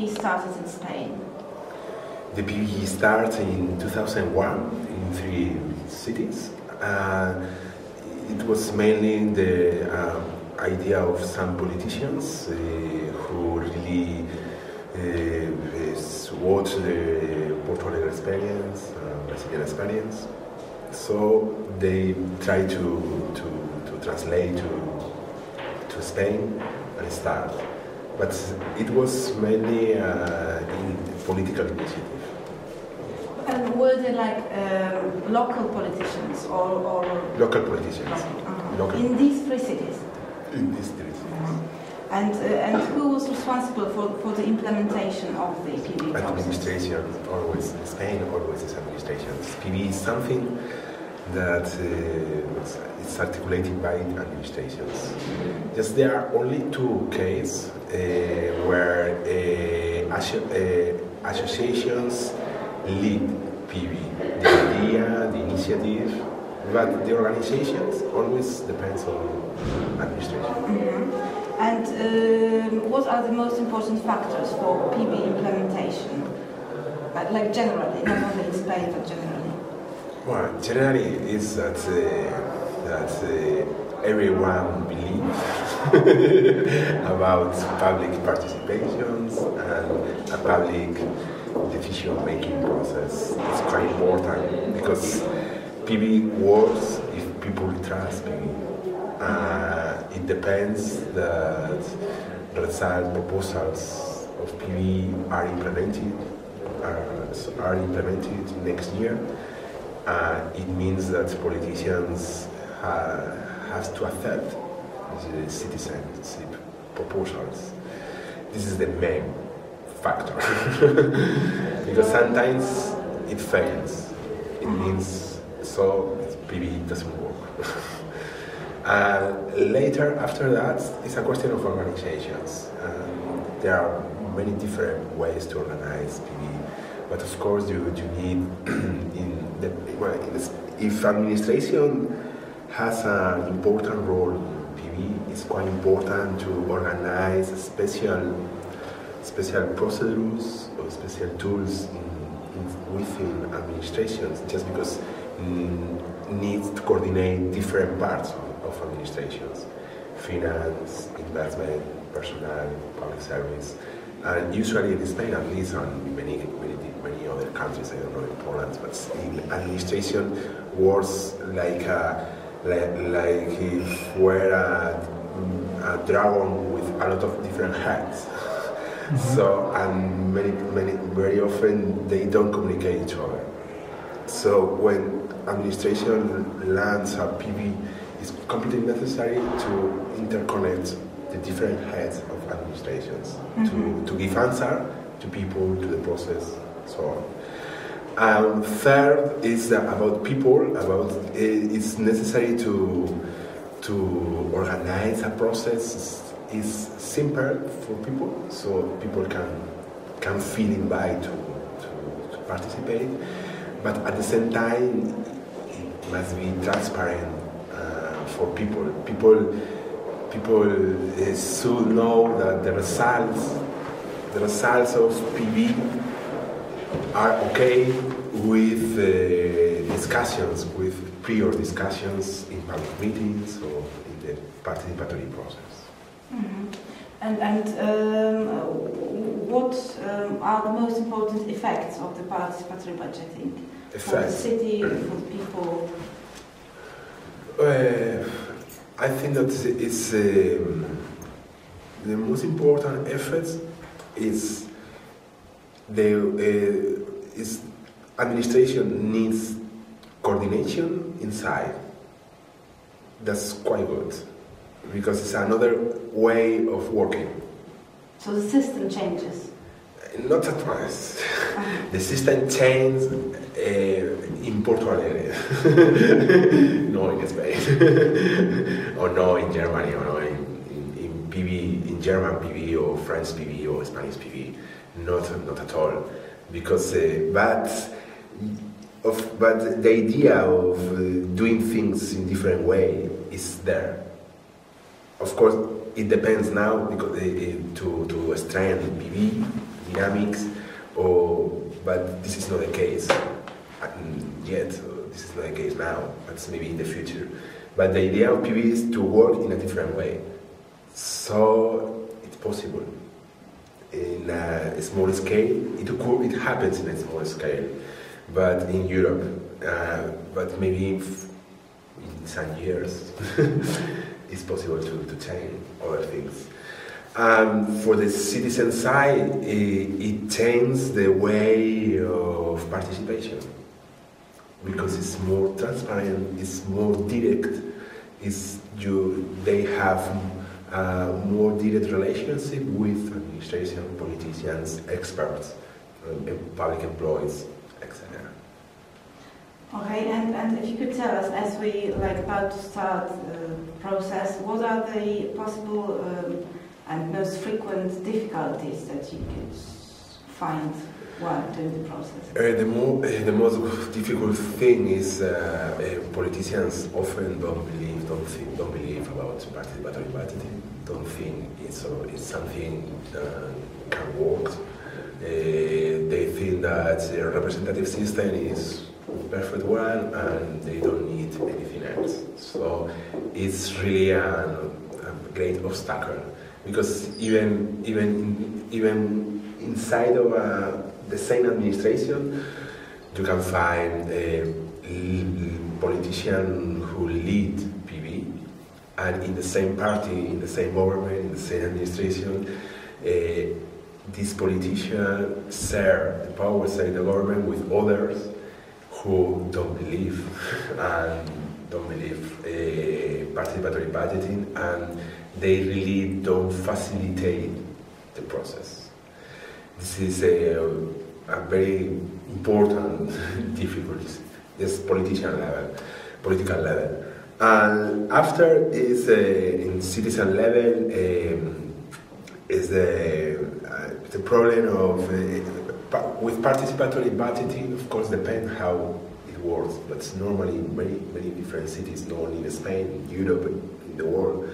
PV started in Spain? The PV started in 2001 in 3 cities. It was mainly the idea of some politicians who really watched the Portuguese experience, Brazilian experience. So they tried to translate to Spain and start. But it was mainly in political initiative. And were they like local politicians or local politicians? Local. In these 3 cities? In these 3 cities. And who was responsible for the implementation of the PV process? Administration, always. In Spain, always is administration. PV is something that is articulated by administrations. Just there are only 2 cases where associations lead PV, the idea, the initiative, but the organizations always depends on administration. Mm-hmm. And what are the most important factors for PV implementation? Like generally, not only in Spain, but generally. Well, generally is that everyone believes about public participations and a public decision-making process. It's quite important because PV works if people trust PV. It depends that result proposals of PV are implemented next year. It means that politicians have to accept the citizenship proposals. This is the main factor. Because sometimes it fails. It means so PV doesn't work. Later, after that, it's a question of organizations. There are many different ways to organize PV, but of course you need if administration has an important role in PV, it's quite important to organize special procedures or special tools within administrations, just because needs to coordinate different parts of administrations: finance, investment, personnel, public service. And usually in Spain, at least, and many other countries, I don't know in Poland, but in administration works like if we're a dragon with a lot of different heads. Mm-hmm. So, and very often they don't communicate each other. So when administration lands a PV, it's completely necessary to interconnect the different heads of administrations, mm-hmm. to give answer to people, to the process, so on. Third is about people. It's necessary to organize a process. Is simple for people, so people can feel invited to participate. But at the same time, it must be transparent for people. People should know that the results of PV are okay with discussions, with prior discussions in public meetings or in the participatory process. Mm-hmm. And what are the most important effects of the participatory budgeting for the city, for the people? I think that it's the most important effort is administration needs coordination inside. That's quite good because it's another way of working. So the system changes? Not at once. The system changes in Portugal area. No in Spain. Or no in Germany, or no in PV, in German PV or French PV or Spanish PV. Not at all. Because but the idea of doing things in different way is there. Of course, it depends now because to strengthen PV dynamics, but this is not the case yet. This is not the case now. That's maybe in the future. But the idea of PV is to work in a different way. So it's possible in a small scale. It happens in a small scale, but in Europe, but maybe in some years, it's possible to change other things. For the citizen side, it changes the way of participation because it's more transparent, it's more direct. They have more direct relationship with administration, politicians, experts, public employees, etc. Okay, and if you could tell us, as we about to start the process, what are the possible and most frequent difficulties that you could find while doing the process? The most difficult thing is politicians often don't believe about participatory budgeting. Don't think it's something can work. They think that a representative system is perfect one and they don't need anything else. So it's really a great obstacle because even inside of the same administration, you can find politicians who lead PV, and in the same party, in the same government, in the same administration, these politicians share the power, share the government with others who don't believe participatory budgeting, and they really don't facilitate the process. This is a very important difficulty, this political level. And after is in citizen level is the problem of with participatory budgeting. Of course, depends how it works, but normally in many different cities, not only in Spain, in Europe, in the world,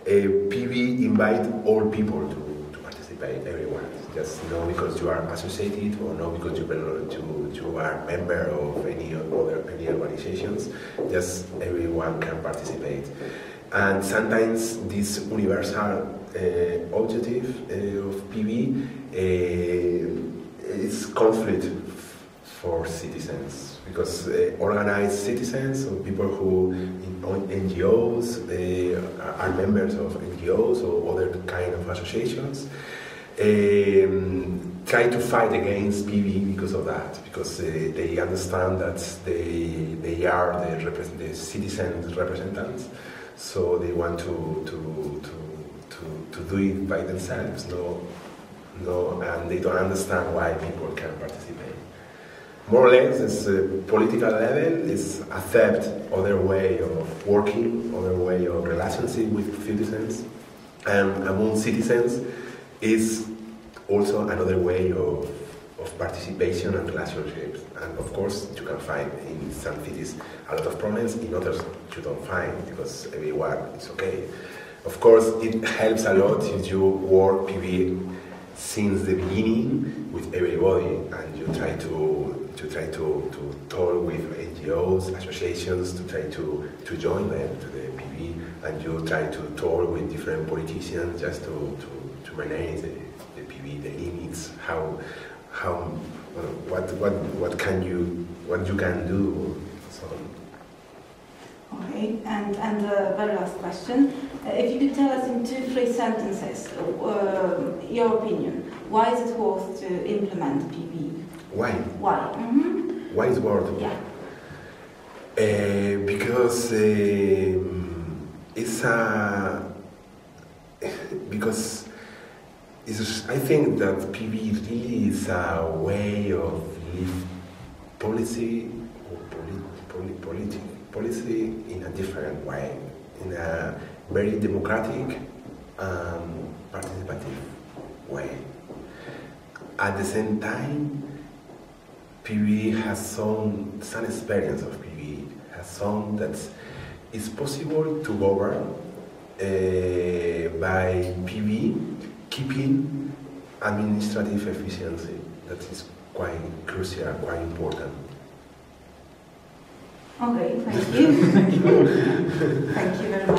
PV invite all people to participate, everyone. Just not because you are associated or not because you belong you are a member of any organizations. Just everyone can participate. And sometimes this universal objective of PV is conflict for citizens because organized citizens or people who in NGOs are members of NGOs or other kind of associations try to fight against PV because of that, because they understand that they are the citizens' representatives, so they want to do it by themselves. No, and they don't understand why people can participate. More or less, it's political level is accept other way of working, other way of relationship with citizens, and among citizens is also another way of participation and relationships. And of course, you can find in some cities a lot of problems, in others you don't find because everyone is okay. Of course, it helps a lot if you work PV since the beginning with everybody, and you try to talk with NGOs, associations, to try to join them to the PV, and you try to talk with different politicians just to manage the PV, the limits, what you can do. So. Okay, and the very last question. If you could tell us in 2-3 sentences your opinion, why is it worth to implement PV? Why? Why? Mm-hmm. Why is it worth? Yeah. Because I think that PV really is a way of live policy or policy in a different way, in a very democratic, participative way. At the same time, PV has some experience of PV, has shown that it's possible to govern by PV keeping administrative efficiency. That is quite crucial, quite important. Okay, thank you. Thank you very much.